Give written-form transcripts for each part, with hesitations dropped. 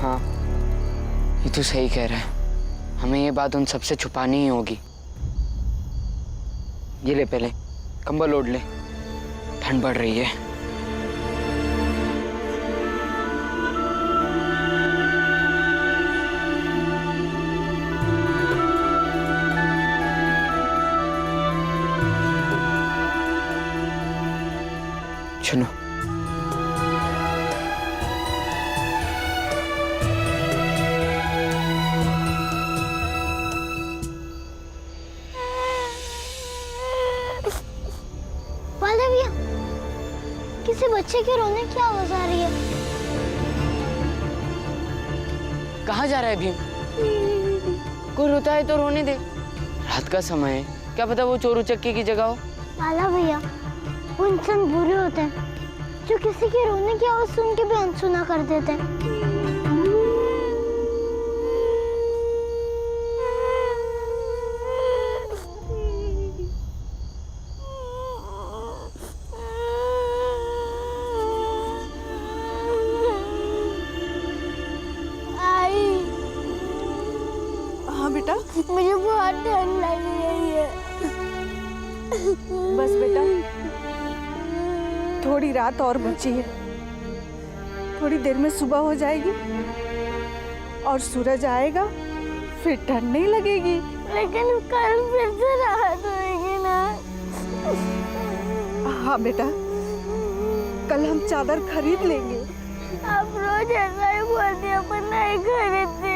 हाँ, ये तो सही कह रहा है। हमें ये बात उन सबसे छुपानी ही होगी। ये ले, पहले कंबल ओढ़ ले, ठंड बढ़ रही है। सुनो, भैया, किसी बच्चे के रोने की आवाज आ रही है। कहाँ जा रहा है भीम? कोई रोता है तो रोने दे, रात का समय है, क्या पता वो चोर उचक्के की जगह हो। लाला भैया, वो इंसान बुरे होते हैं जो किसी के रोने की आवाज सुन के भी अनसुना कर देते हैं। बेटा, मुझे बहुत ठंड लग रही है। बस बेटा, थोड़ी रात और बची है, थोड़ी देर में सुबह हो जाएगी और सूरज आएगा, फिर ठंड नहीं लगेगी। लेकिन कल फिर से रात होगी ना। हाँ बेटा, कल हम चादर खरीद लेंगे। आप रोज ऐसा ही बोलती हैं, पर नहीं खरीदती।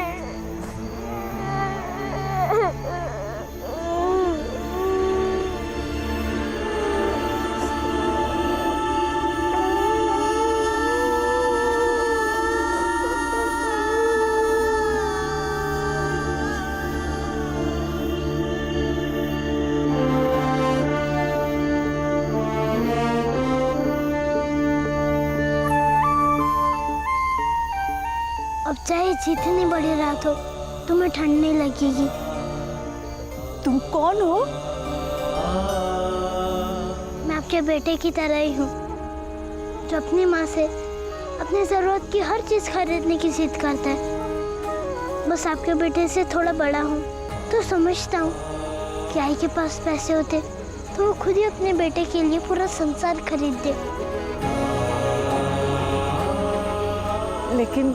अब चाहे जितनी बड़ी रात हो, तुम्हें ठंड नहीं लगेगी। तुम कौन हो? मैं आपके बेटे की तरह ही हूँ, जो अपनी माँ से अपनी जरूरत की हर चीज खरीदने की जिद करता है। बस आपके बेटे से थोड़ा बड़ा हूँ तो समझता हूँ कि आई के पास पैसे होते तो वो खुद ही अपने बेटे के लिए पूरा संसार खरीद दे। लेकिन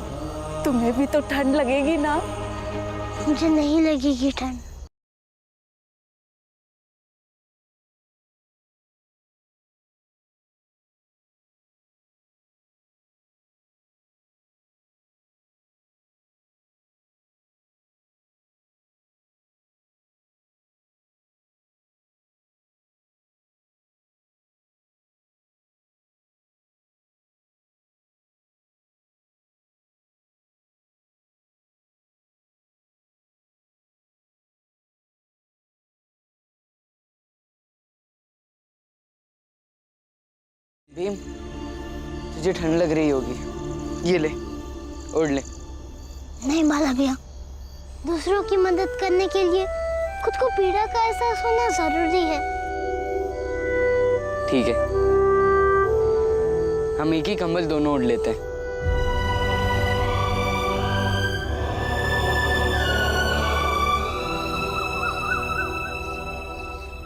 तुम्हें भी तो ठंड लगेगी ना। मुझे नहीं लगेगी ठंड। भीम, तुझे ठंड लग रही होगी, ये ले, ओढ़ ले। नहीं बाला भैया, दूसरों की मदद करने के लिए खुद को पीड़ा का एहसास होना जरूरी है। ठीक है, हम एक ही कंबल दोनों ओढ़ लेते हैं।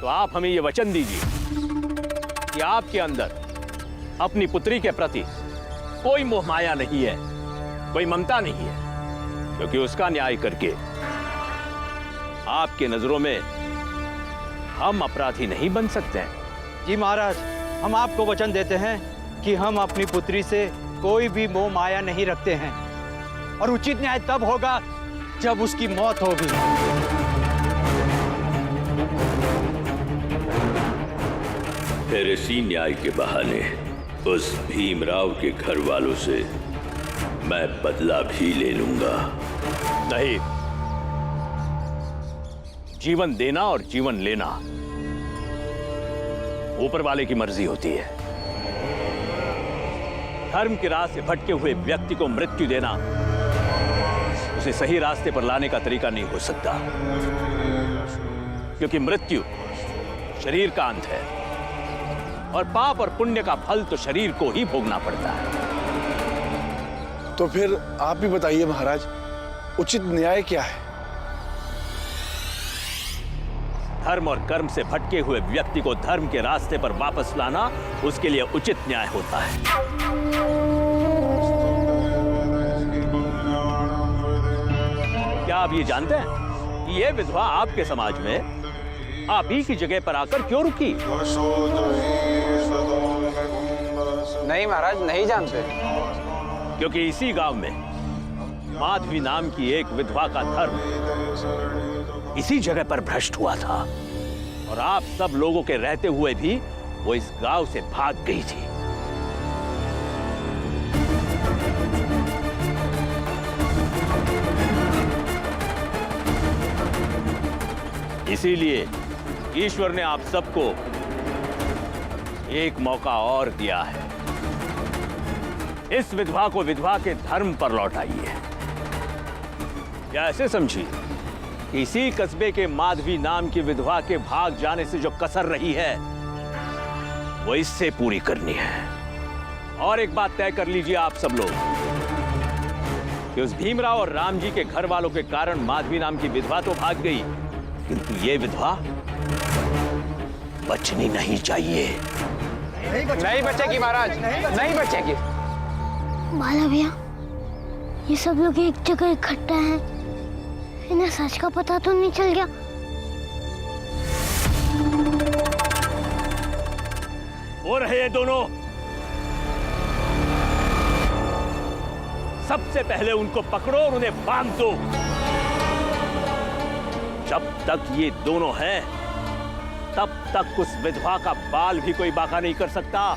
तो आप हमें ये वचन दीजिए कि आपके अंदर अपनी पुत्री के प्रति कोई मोह माया नहीं है, कोई ममता नहीं है, क्योंकि उसका न्याय करके आपके नजरों में हम अपराधी नहीं बन सकते हैं। जी महाराज, हम आपको वचन देते हैं कि हम अपनी पुत्री से कोई भी मोह माया नहीं रखते हैं और उचित न्याय तब होगा जब उसकी मौत होगी। फिर इसी न्याय के बहाने उस भीमराव के घर वालों से मैं बदला भी ले लूंगा। नहीं, जीवन देना और जीवन लेना ऊपर वाले की मर्जी होती है। धर्म के राह से भटके हुए व्यक्ति को मृत्यु देना उसे सही रास्ते पर लाने का तरीका नहीं हो सकता, क्योंकि मृत्यु शरीर का अंत है और पाप और पुण्य का फल तो शरीर को ही भोगना पड़ता है। तो फिर आप भी बताइए महाराज, उचित न्याय क्या है? धर्म और कर्म से भटके हुए व्यक्ति को धर्म के रास्ते पर वापस लाना उसके लिए उचित न्याय होता है। क्या आप ये जानते हैं कि ये विधवा आपके समाज में आप ही की जगह पर आकर क्यों रुकी? नहीं महाराज, नहीं जानते। क्योंकि इसी गांव में माधवी नाम की एक विधवा का धर्म इसी जगह पर भ्रष्ट हुआ था और आप सब लोगों के रहते हुए भी वो इस गांव से भाग गई थी। इसीलिए ईश्वर ने आप सबको एक मौका और दिया है। इस विधवा को विधवा के धर्म पर लौटाइए। या ऐसे समझिए, इसी कस्बे के माधवी नाम की विधवा के भाग जाने से जो कसर रही है वो इससे पूरी करनी है। और एक बात तय कर लीजिए आप सब लोग कि उस भीमराव और राम जी के घर वालों के कारण माधवी नाम की विधवा तो भाग गई, किंतु ये विधवा बचनी नहीं चाहिए। नहीं बचेगी महाराज, नहीं बचेगी। बाला भैया, ये सब लोग एक जगह इकट्ठा हैं, इन्हें सच का पता तो नहीं चल गया? वो रहे ये दोनों, सबसे पहले उनको पकड़ो और उन्हें बांध दो। जब तक ये दोनों हैं, तब तक उस विधवा का बाल भी कोई बाका नहीं कर सकता।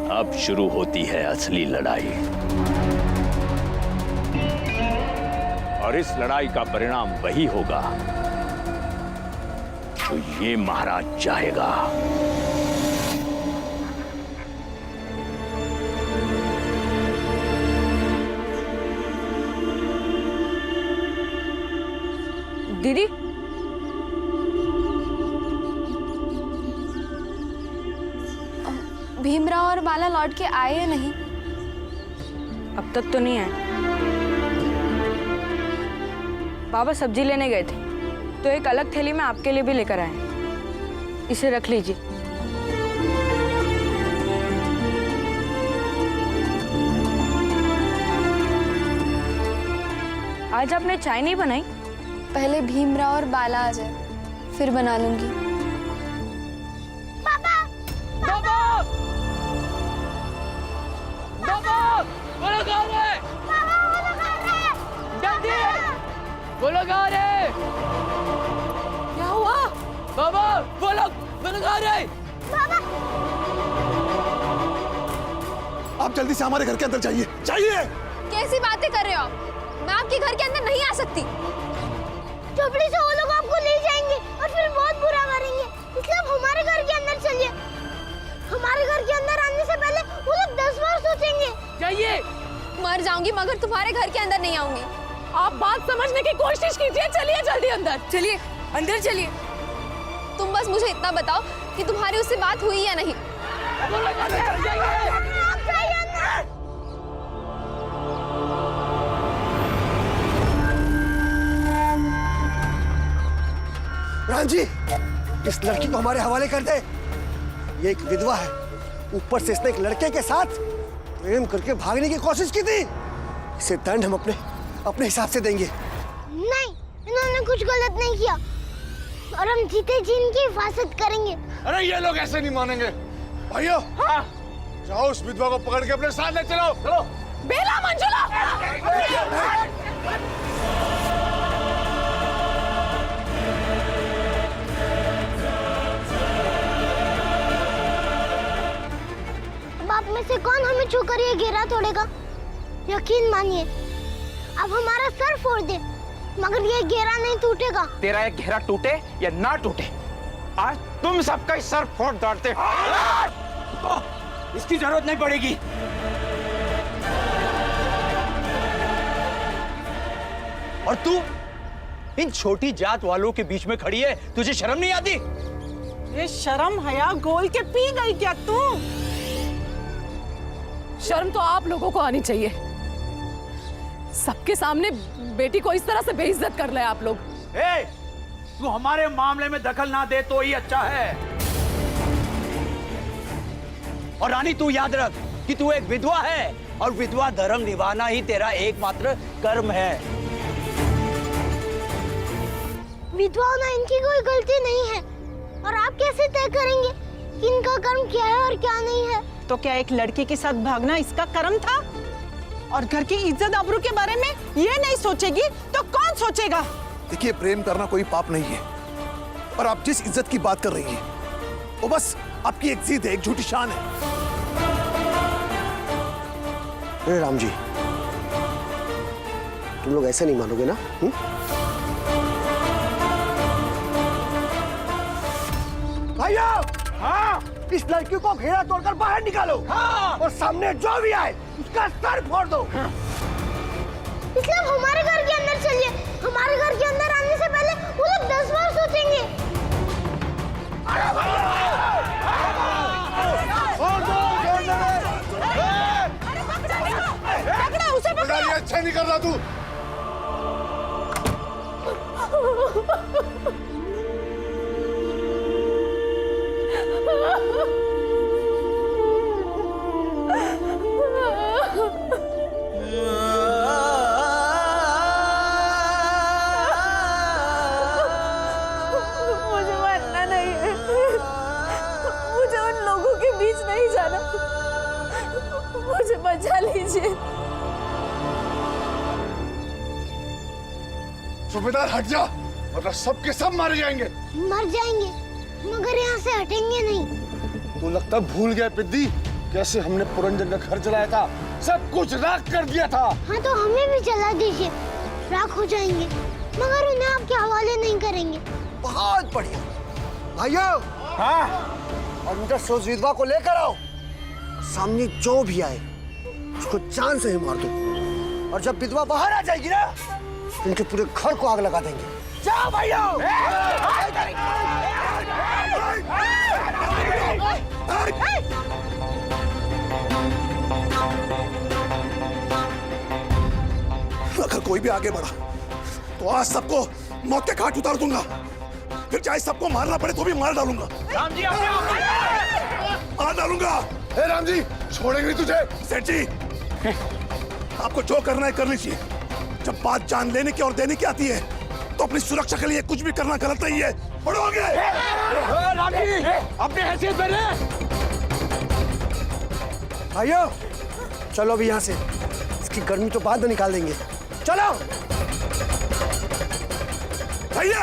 अब शुरू होती है असली लड़ाई, और इस लड़ाई का परिणाम वही होगा जो ये महाराज चाहेगा। दीदी, भीमराव और बाला लौट के आए या नहीं? अब तक तो नहीं आए। बाबा सब्जी लेने गए थे तो एक अलग थैली में आपके लिए भी लेकर आए। इसे रख लीजिए। आज आपने चाय नहीं बनाई? पहले भीमराव और बाला आ जाए, फिर बना लूंगी। वो लोग आ रहे। क्या हुआ? बाबा, वो लोग आ रहे। आप जल्दी से हमारे घर के अंदर जाइए। कैसी बातें कर रहे हो आप? मैं आपके घर के अंदर नहीं आ सकती। झोपड़ी से वो लोग आपको ले जाएंगे और फिर बहुत बुरा करेंगे, इसलिए आप हमारे घर के अंदर चलिए। हमारे घर के अंदर आने से पहले वो लोग 10 बार सोचेंगे। जाइए। मर जाऊंगी मगर तुम्हारे घर के अंदर नहीं आऊंगी। आप बात समझने की कोशिश कीजिए। चलिए जल्दी अंदर चलिए, अंदर चलिए। तुम बस मुझे इतना बताओ कि तुम्हारी उससे बात हुई या नहीं। रांझी, इस लड़की को हमारे हवाले कर दे। ये एक विधवा है, ऊपर से इसने एक लड़के के साथ प्रेम करके भागने की कोशिश की थी। इसे दंड हम अपने हिसाब से देंगे। नहीं, इन्होंने कुछ गलत नहीं किया और हम जीते जी इनकी हिफाजत करेंगे। अरे ये लोग ऐसे नहीं मानेंगे। भाइयों, हाँ, जाओ उस विधवा को पकड़ के अपने साथ ले चलो। चलो। बेला, मंजुला। बाप में से कौन हमें छूकर ये घेरा तोड़ेगा? यकीन मानिए, अब हमारा सर फोड़ दे मगर ये घेरा नहीं टूटेगा। तेरा ये घेरा टूटे या ना टूटे, आज तुम सबका ही सर फोड़ डालते हो। इसकी जरूरत नहीं पड़ेगी। और तू इन छोटी जात वालों के बीच में खड़ी है, तुझे शर्म नहीं आती? ये शर्म हया गोल के पी गई क्या तू? शर्म तो आप लोगों को आनी चाहिए। सबके सामने बेटी को इस तरह से बेइज्जत कर रहे हैं आप लोग। तू हमारे मामले में दखल ना दे तो ही अच्छा है। और रानी तू याद रख कि तू एक विधवा है और विधवा धर्म निभाना ही तेरा एकमात्र कर्म है। विधवा होना इनकी कोई गलती नहीं है, और आप कैसे तय करेंगे कि इनका कर्म क्या है और क्या नहीं है? तो क्या एक लड़के के साथ भागना इसका कर्म था? और घर की इज्जत आबरू के बारे में ये नहीं सोचेगी तो कौन सोचेगा? देखिए, प्रेम करना कोई पाप नहीं है, और आप जिस इज्जत की बात कर रही हैं वो बस आपकी एक जिद है, एक झूठी शान है। अरे राम जी, तुम लोग ऐसे नहीं मानोगे ना? भाइयों, हाँ, इस लड़की को घेरा तोड़कर बाहर निकालो। हाँ, और सामने जो भी आए उसका सर फोड़ दो। हाँ। इसलिए आप हमारे घर के अंदर चलिए। हमारे घर के अंदर आने से पहले वो लोग 10 बार सोचेंगे। उसे पकड़ो। ये अच्छा नहीं कर रहा तू। मुझे मरना नहीं है, मुझे उन लोगों के बीच नहीं जाना, मुझे बचा लीजिए। सूबेदार हट जा, वरना सबके सब मारे जाएंगे। मर जाएंगे मगर यहाँ से हटेंगे नहीं। तू लगता भूल गया पिद्दी, कैसे हमने पुरंजन का घर जलाया था, सब कुछ राख कर दिया था। हाँ तो हमें भी जला दीजिए, राख हो जाएंगे, मगर उन्हें आपके हवाले नहीं करेंगे। बहुत बढ़िया भाइयों। हाँ, और उनका सोच विधवा को लेकर आओ। सामने जो भी आए उसको जान से ही मार दो, और जब विधवा बाहर आ जाएगी ना, इनके पूरे घर को आग लगा देंगे। जाओ भाइयों। अगर कोई भी आगे बढ़ा तो आज सबको मौत के घाट उतार दूंगा, फिर चाहे सबको मारना पड़े तो भी मार डालूंगा। राम जी, मार डालूंगा। हे राम जी, छोड़ेंगे नहीं तुझे। सेठ जी, आपको जो करना है कर लीजिए। जब बात जान लेने की और देने की आती है तो अपनी सुरक्षा के लिए कुछ भी करना गलत नहीं है। बढ़ोगे। राम जी, अपनी हैसियत में रहे। भाइयों चलो अभी यहाँ से, इसकी गर्मी तो बाद में निकाल देंगे। चलो भैया।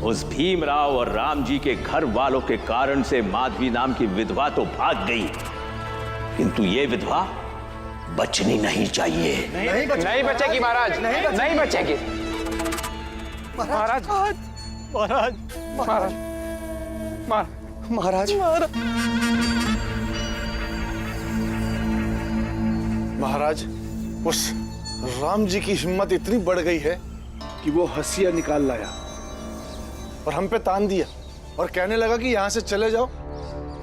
उस भीमराव और राम जी के घर वालों के कारण से माधवी नाम की विधवा तो भाग गई, किंतु ये विधवा बचनी नहीं चाहिए। नहीं बचेगी महाराज, नहीं बचेगी। महाराज, महाराज, महाराज, महाराज, महाराज, उस राम जी की हिम्मत इतनी बढ़ गई है कि वो हंसिया निकाल लाया और हम पे तान दिया और कहने लगा कि यहां से चले जाओ,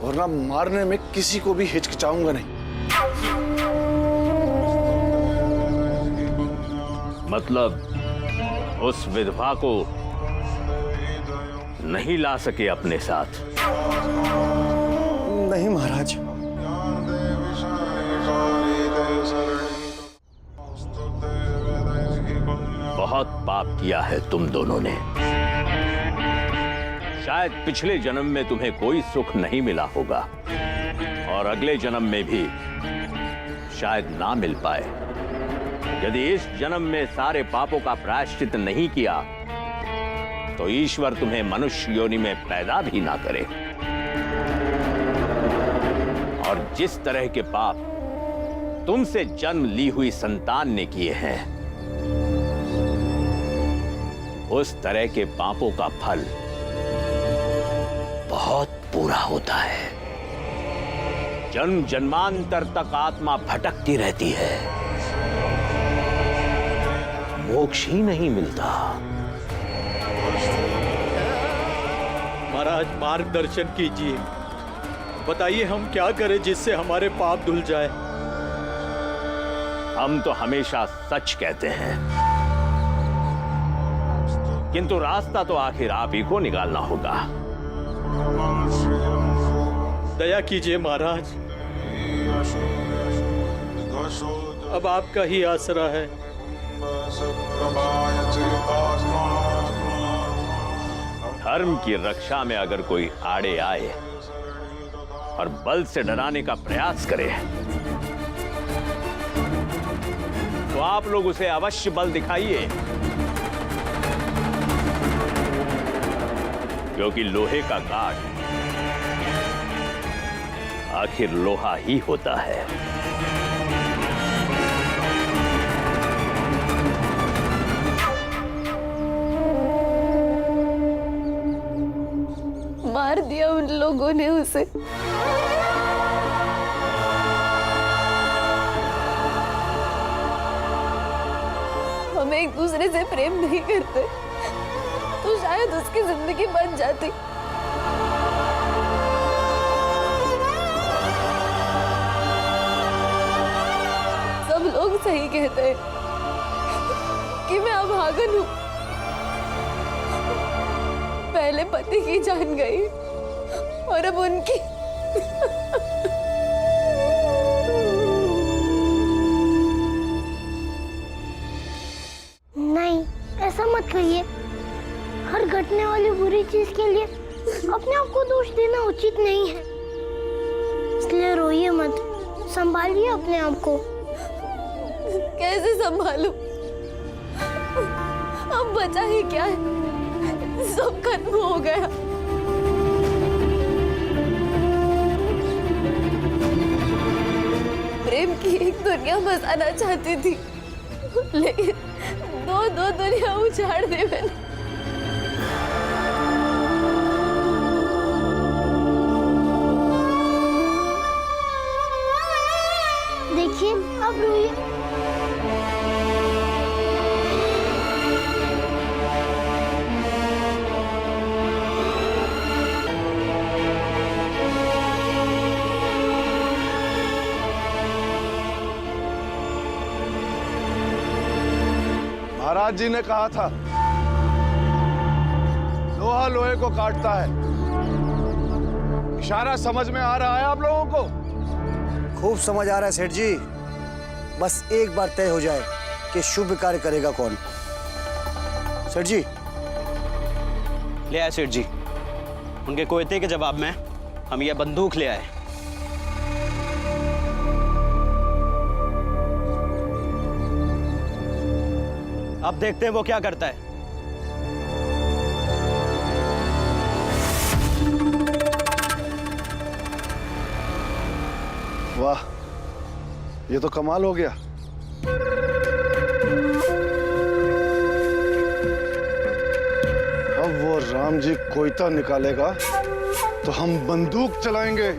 वरना मारने में किसी को भी हिचकिचाऊंगा नहीं। मतलब उस विधवा को नहीं ला सके अपने साथ? नहीं महाराज। बहुत पाप किया है तुम दोनों ने। शायद पिछले जन्म में तुम्हें कोई सुख नहीं मिला होगा और अगले जन्म में भी शायद ना मिल पाए। यदि इस जन्म में सारे पापों का प्रायश्चित नहीं किया तो ईश्वर तुम्हें मनुष्य योनि में पैदा भी ना करे। और जिस तरह के पाप तुमसे जन्म ली हुई संतान ने किए हैं, उस तरह के पापों का फल बहुत बुरा होता है। जन्म जन्मांतर तक आत्मा भटकती रहती है, मोक्ष ही नहीं मिलता। महाराज मार्गदर्शन कीजिए, बताइए हम क्या करें जिससे हमारे पाप धुल जाए। हम तो हमेशा सच कहते हैं, किंतु रास्ता तो आखिर आप ही को निकालना होगा। दया कीजिए महाराज, अब आपका ही आसरा है। धर्म की रक्षा में अगर कोई आड़े आए और बल से डराने का प्रयास करे तो आप लोग उसे अवश्य बल दिखाइए, क्योंकि लोहे का काट आखिर लोहा ही होता है। मार दिया उन लोगों ने उसे। हम एक दूसरे से प्रेम नहीं करते तो शायद उसकी जिंदगी बन जाती। सब लोग सही कहते हैं कि मैं अभागन हूं। पहले पति की जान गई और अब उनकी। नहीं, ऐसा मत कहिए। हर घटने वाली बुरी चीज के लिए अपने आप को दोष देना उचित नहीं है। इसलिए रोइए मत, संभालिए अपने आप को। कैसे संभालूं? अब बचा ही क्या है? सब खत्म हो गया। प्रेम की एक दुनिया बसाना चाहती थी, लेकिन दो दुनिया उजाड़ दी मैंने। देखिए, अब रोइए। महाराज जी ने कहा था, लोहा लोहे को काटता है। इशारा समझ में आ रहा है आप लोगों को? खूब समझ आ रहा है सेठ जी। बस एक बार तय हो जाए कि शुभ कार्य करेगा कौन। सेठ जी, ले आए सेठ जी। उनके कोयते के जवाब में हम यह बंदूक ले आए। अब देखते हैं वो क्या करता है। वाह, ये तो कमाल हो गया। अब वो राम जी कोयता निकालेगा तो हम बंदूक चलाएंगे।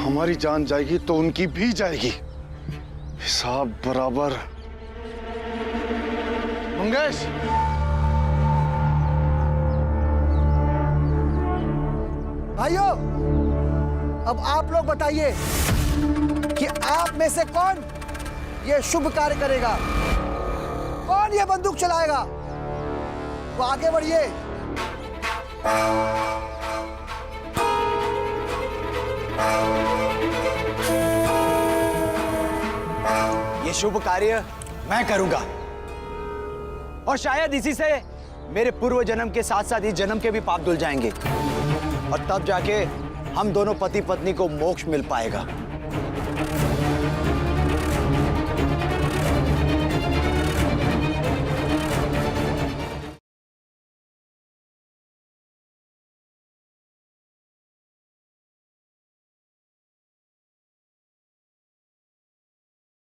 हमारी जान जाएगी तो उनकी भी जाएगी। हिसाब बराबर। मंगेश, भाइयों, अब आप लोग बताइए कि आप में से कौन ये शुभ कार्य करेगा? कौन ये बंदूक चलाएगा? वो आगे बढ़िए, ये शुभ कार्य मैं करूंगा और शायद इसी से मेरे पूर्व जन्म के साथ साथ इस जन्म के भी पाप धुल जाएंगे और तब जाके हम दोनों पति पत्नी को मोक्ष मिल पाएगा।